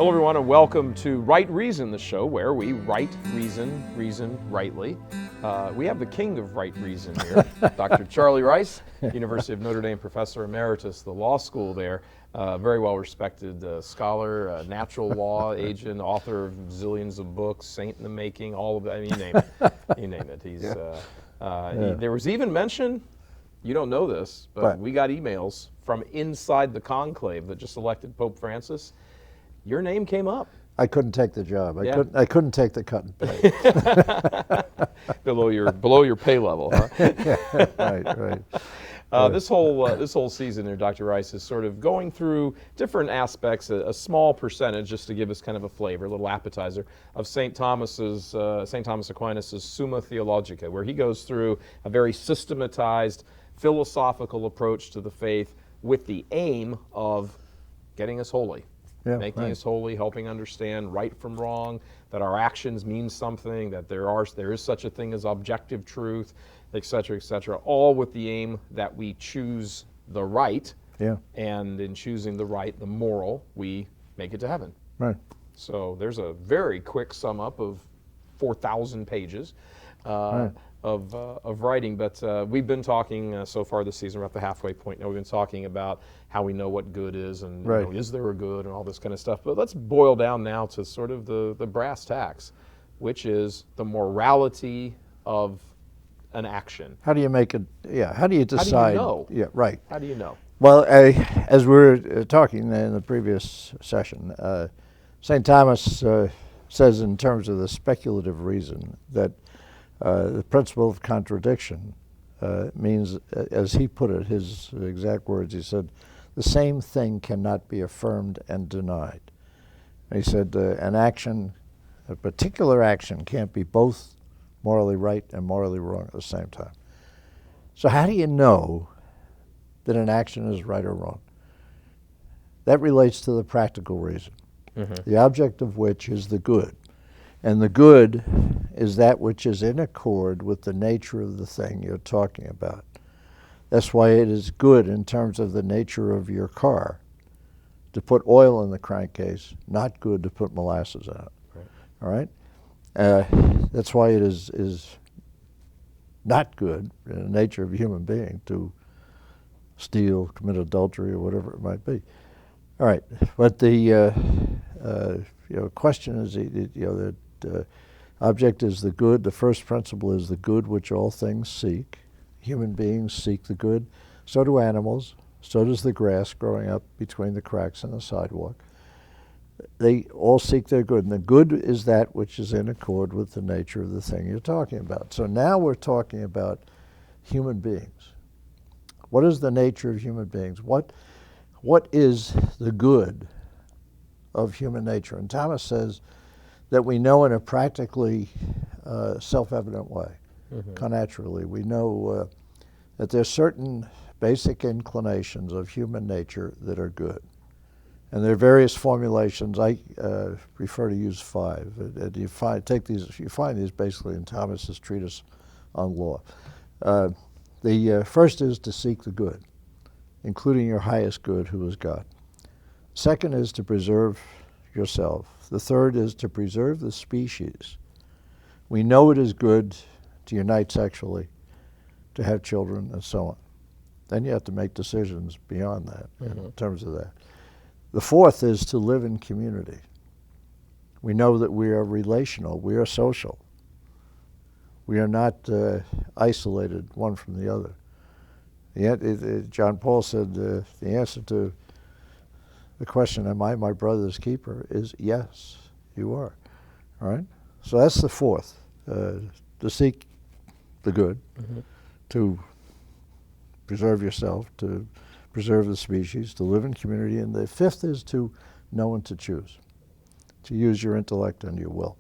Hello everyone and welcome to Right Reason, the show where we right reason rightly. We have the king of right reason here, Dr. Charlie Rice, University of Notre Dame Professor Emeritus, the law school there. Very well respected scholar, natural law agent, author of zillions of books, saint in the making, all of that. I mean, you name it. You name it. He's. There was even mention, you don't know this, but we got emails from inside the conclave that just elected Pope Francis. Your name came up. I couldn't take the job. I couldn't take the cut and pay. below your pay level, huh? Right. This whole season there, Dr. Rice, is sort of going through different aspects, a small percentage, just to give us kind of a flavor, a little appetizer, of St. Thomas Aquinas' Summa Theologica, where he goes through a very systematized philosophical approach to the faith with the aim of getting us holy. Making us holy, helping understand right from wrong, that our actions mean something, that there is such a thing as objective truth, et cetera, all with the aim that we choose the right, and in choosing the right, the moral, we make it to heaven. Right. So there's a very quick sum up of 4,000 pages of writing, but we've been talking so far this season, we're at the halfway point now, we've been talking about how we know what good is and you know, is there a good and all this kind of stuff. But let's boil down now to sort of the brass tacks, which is the morality of an action. How do you make it, how do you decide? How do you know? Yeah, right. How do you know? Well, as we were talking in the previous session, St. Thomas says in terms of the speculative reason that the principle of contradiction means, as he put it, his exact words, he said, the same thing cannot be affirmed and denied. And he said an action, a particular action, can't be both morally right and morally wrong at the same time. So how do you know that an action is right or wrong? That relates to the practical reason, the object of which is the good. And the good is that which is in accord with the nature of the thing you're talking about. That's why it is good in terms of the nature of your car to put oil in the crankcase, not good to put molasses in it. All right? That's why it is not good in the nature of a human being to steal, commit adultery, or whatever it might be. All right, but the question is, the object is the good. The first principle is the good which all things seek. Human beings seek the good. So do animals. So does the grass growing up between the cracks in the sidewalk. They all seek their good. And the good is that which is in accord with the nature of the thing you're talking about. So now we're talking about human beings. What is the nature of human beings? What is the good of human nature? And Thomas says that we know in a practically self-evident way, connaturally. We know that there's certain basic inclinations of human nature that are good. And there are various formulations. I prefer to use 5. And you find these basically in Thomas's treatise on law. The first is to seek the good, including your highest good, who is God. Second is to preserve yourself. The third is to preserve the species. We know it is good to unite sexually, to have children, and so on. Then you have to make decisions beyond that in terms of that. The fourth is to live in community. We know that we are relational, we are social. We are not isolated one from the other. John Paul said the answer to the question, am I my brother's keeper, is yes, you are. All right? So that's the fourth, to seek the good, to preserve yourself, to preserve the species, to live in community. And the fifth is to know and to choose, to use your intellect and your will.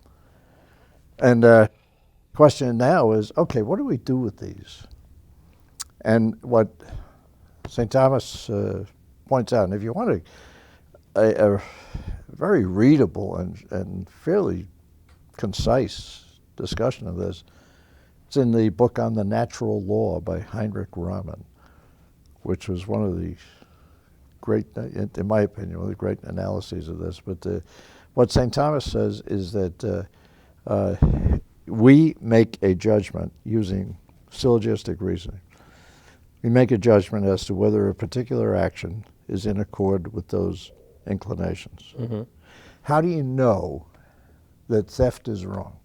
And the question now is, okay, what do we do with these? And what St. Thomas points out, and if you want a very readable and fairly concise discussion of this, it's in the book on the natural law by Heinrich Raman, which was one of the great, in my opinion, one of the great analyses of this. But what St. Thomas says is that we make a judgment using syllogistic reasoning. We make a judgment as to whether a particular action is in accord with those inclinations. Mm-hmm. How do you know that theft is wrong?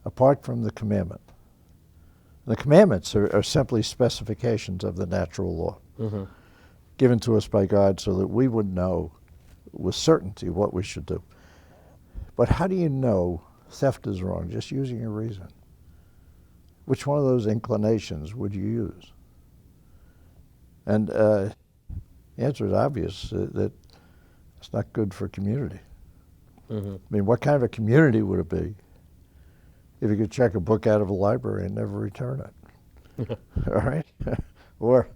Apart from the commandment. The commandments are simply specifications of the natural law, Mm-hmm. given to us by God so that we would know with certainty what we should do. But how do you know theft is wrong? Just using your reason. Which one of those inclinations would you use? And the answer is obvious, that it's not good for community. Mm-hmm. I mean, what kind of a community would it be if you could check a book out of a library and never return it? All right? Or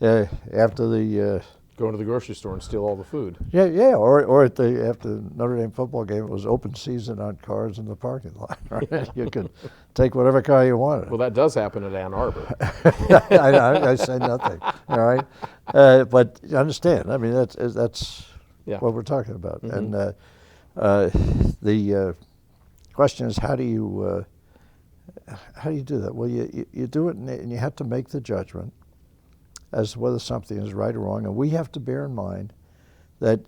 after the... Go into the grocery store and steal all the food. Or after the Notre Dame football game, it was open season on cars in the parking lot. Right? You could take whatever car you wanted. Well, that does happen at Ann Arbor. I say nothing. All right, but you understand. I mean, that's Yeah. what we're talking about. Mm-hmm. And the question is, how do you do that? Well, you do it, and you have to make the judgment as to whether something is right or wrong. And we have to bear in mind that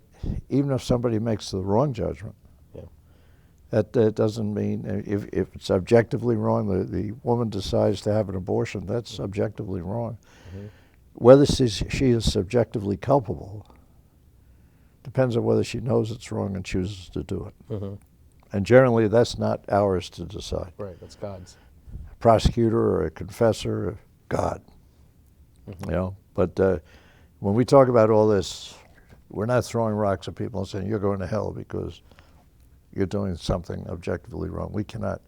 even if somebody makes the wrong judgment, Yeah. that doesn't mean, if it's objectively wrong, the woman decides to have an abortion, that's objectively wrong. Mm-hmm. Whether she is subjectively culpable depends on whether she knows it's wrong and chooses to do it. Mm-hmm. And generally, that's not ours to decide. Right, that's God's. A prosecutor or a confessor, or God. Mm-hmm. You know, but when we talk about all this, we're not throwing rocks at people and saying you're going to hell because you're doing something objectively wrong. We cannot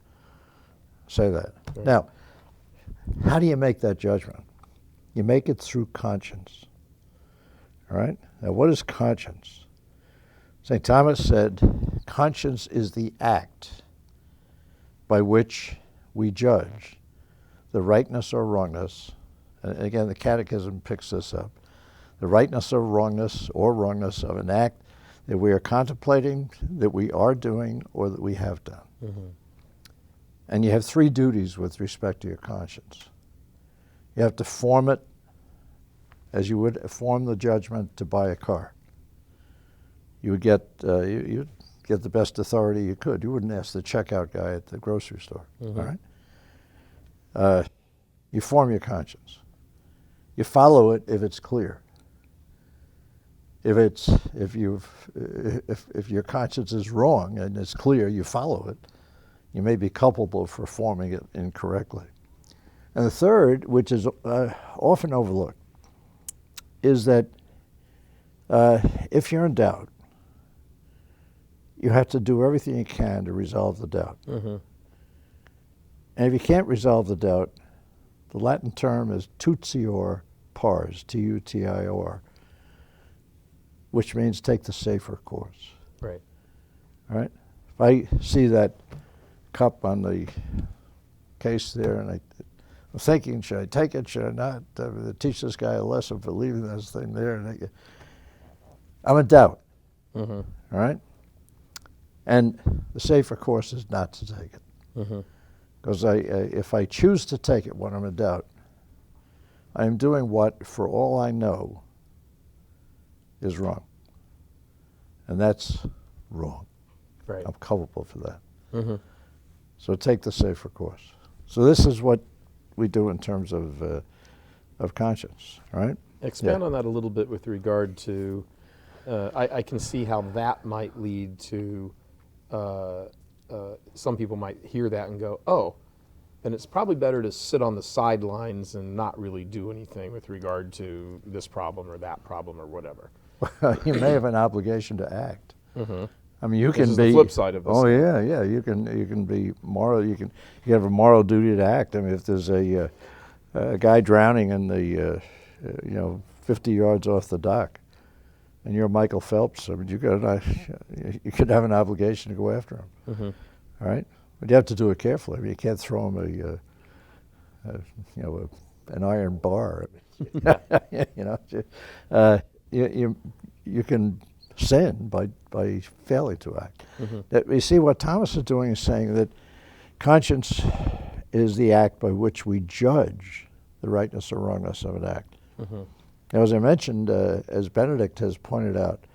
say that. Right. Now, how do you make that judgment? You make it through conscience. All right? Now, what is conscience? St. Thomas said, conscience is the act by which we judge the rightness or wrongness. And again, the Catechism picks this up. The rightness or wrongness of an act that we are contemplating, that we are doing, or that we have done. Mm-hmm. And you have three duties with respect to your conscience. You have to form it as you would form the judgment to buy a car. You would you'd get the best authority you could. You wouldn't ask the checkout guy at the grocery store. Mm-hmm. All right? You form your conscience. You follow it if it's clear. If your conscience is wrong and it's clear, you follow it. You may be culpable for forming it incorrectly. And the third, which is often overlooked, is that if you're in doubt, you have to do everything you can to resolve the doubt. Mm-hmm. And if you can't resolve the doubt, the Latin term is tutior pars, T-U-T-I-O-R, which means take the safer course. Right. All right? If I see that cup on the case there and I'm thinking, should I take it, should I not? Teach this guy a lesson for leaving this thing there. And I'm in doubt. Mm-hmm. All right? And the safer course is not to take it. Mm-hmm. Because if I choose to take it when I'm in doubt, I am doing what, for all I know, is wrong. And that's wrong. Right. I'm culpable for that. Mm-hmm. So take the safer course. So this is what we do in terms of conscience, right? Expand on that a little bit with regard to, I can see how that might lead to, some people might hear that and go, oh, then it's probably better to sit on the sidelines and not really do anything with regard to this problem or that problem or whatever. You may have an obligation to act. Mm-hmm. I mean, you This can is be the flip side of this. Oh yeah. You can be moral. You have a moral duty to act. I mean, if there's a guy drowning in the 50 yards off the dock, and you're Michael Phelps, I mean, you could have an obligation to go after him. Mm-hmm. All right, but you have to do it carefully. I mean, you can't throw him an iron bar. you can sin by failing to act. Mm-hmm. You see, what Thomas is doing is saying that conscience is the act by which we judge the rightness or wrongness of an act. Mm-hmm. Now, as I mentioned, as Benedict has pointed out,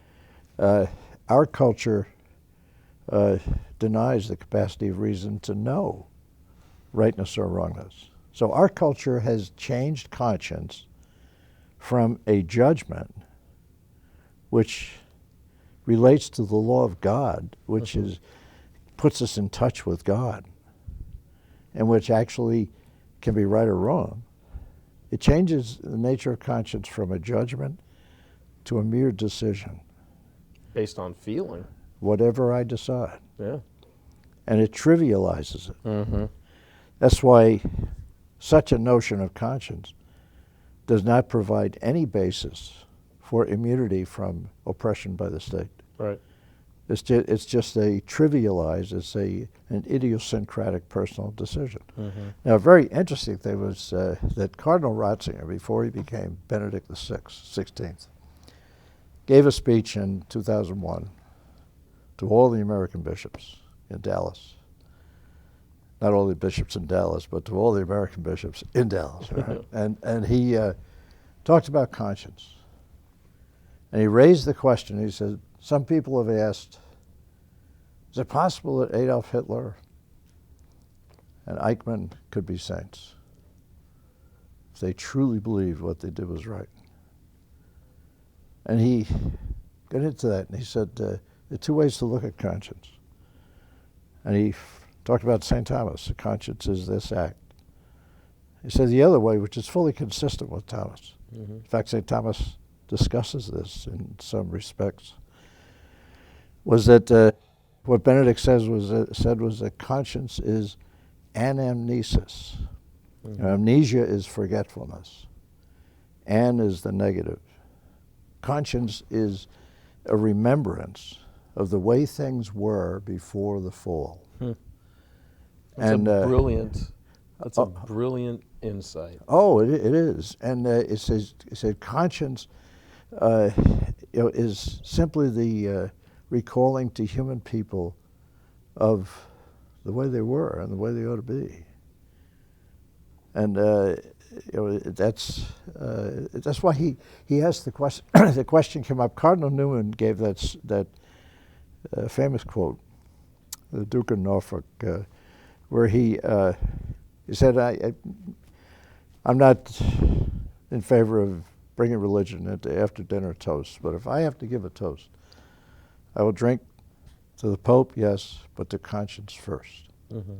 our culture denies the capacity of reason to know rightness or wrongness. So our culture has changed conscience from a judgment which relates to the law of God, which Mm-hmm. is puts us in touch with God, and which actually can be right or wrong. It changes the nature of conscience from a judgment to a mere decision. Based on feeling. Whatever I decide. Yeah. And it trivializes it. Mm-hmm. That's why such a notion of conscience does not provide any basis for immunity from oppression by the state. Right. It's just a trivialized, it's an idiosyncratic personal decision. Mm-hmm. Now, a very interesting thing was that Cardinal Ratzinger, before he became Benedict XVI, gave a speech in 2001 to all the American bishops in Dallas. Not all the bishops in Dallas, but to all the American bishops in Dallas. Right? And he talked about conscience. And he raised the question, he said, some people have asked, is it possible that Adolf Hitler and Eichmann could be saints if they truly believed what they did was right? And he got into that, and he said, there are two ways to look at conscience. And he talked about St. Thomas, the conscience is this act. He said the other way, which is fully consistent with Thomas. Mm-hmm. In fact, St. Thomas discusses this in some respects, was that what Benedict said was that conscience is anamnesis. Mm-hmm. Amnesia is forgetfulness. An is the negative. Conscience is a remembrance of the way things were before the fall. That's And a brilliant. That's a brilliant insight. Oh, it is, and it said conscience, is simply the recalling to human people of the way they were and the way they ought to be, and that's why he asked the question. The question came up. Cardinal Newman gave that famous quote, the Duke of Norfolk, where he said, I'm not in favor of bringing religion into after-dinner toasts, but if I have to give a toast, I will drink to the Pope, yes, but to conscience first. Mm-hmm.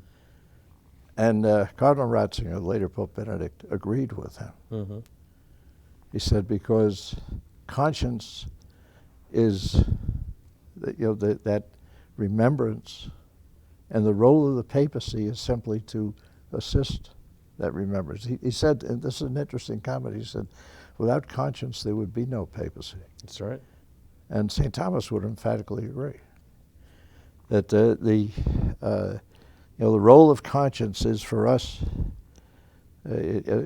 And Cardinal Ratzinger, later Pope Benedict, agreed with him. Mm-hmm. He said, because conscience is that remembrance, and the role of the papacy is simply to assist that remembrance. He said, and this is an interesting comment, he said, without conscience there would be no papacy. That's right. And St. Thomas would emphatically agree that the role of conscience is for us.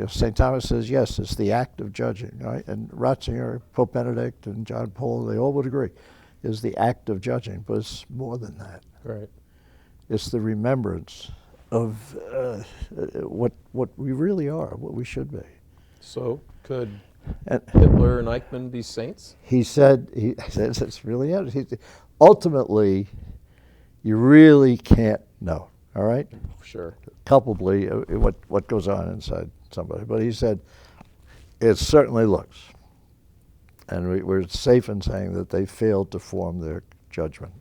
St. Thomas says, yes, it's the act of judging, right? And Ratzinger, Pope Benedict, and John Paul, they all would agree, is the act of judging, but it's more than that. Right. It's the remembrance of what we really are, what we should be. So could And Hitler and Eichmann be saints? he says it's really interesting. Ultimately, you really can't know. All right, Sure. culpably what goes on inside somebody. But he said it certainly looks, and we're safe in saying that they failed to form their judgment.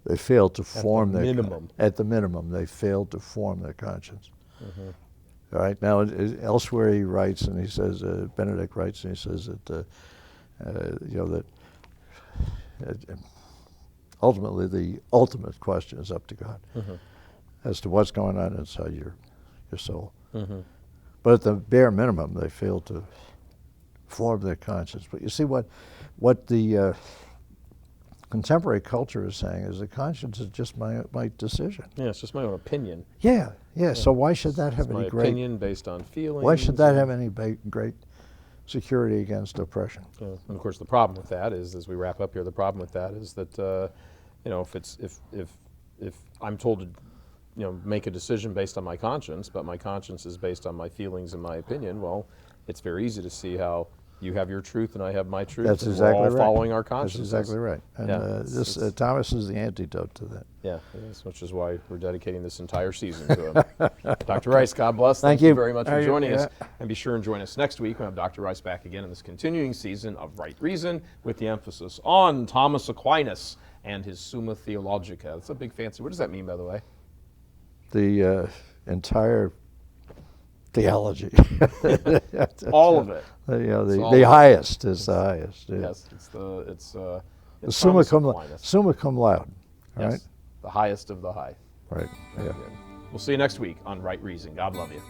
They failed to form their minimum. At the minimum, they failed to form their conscience. Mm-hmm. All right. Now, elsewhere he writes, and he says, Benedict writes, and he says that that ultimately the ultimate question is up to God Mm-hmm. as to what's going on inside your soul. Mm-hmm. But at the bare minimum, they failed to form their conscience. But you see what the contemporary culture is saying is that conscience is just my decision. Yeah, it's just my own opinion. Yeah. So why should that have It's any my great? opinion based on feelings. Why should that have any great security against oppression. And of course, the problem with that is, as we wrap up here, the problem with that is that if I'm told to make a decision based on my conscience, but my conscience is based on my feelings and my opinion, well, it's very easy to see how you have your truth and I have my truth. That's and exactly we're all right. following our consciences. That's exactly right. And Yeah, Thomas is the antidote to that. Yeah, it is, which is why we're dedicating this entire season to him. Dr. Rice, God bless. Thank you you very much for joining us. Yeah. And be sure and join us next week. We'll have Dr. Rice back again in this continuing season of Right Reason, with the emphasis on Thomas Aquinas and his Summa Theologica. That's a big fancy. What does that mean, by the way? The entire theology. All of it. The highest is the highest. Yeah. Yes, it's The Thomas summa Aquinas. cum laude. Yes, Right. the highest of the high. Right. Very Yeah. good. We'll see you next week on Right Reason. God love you.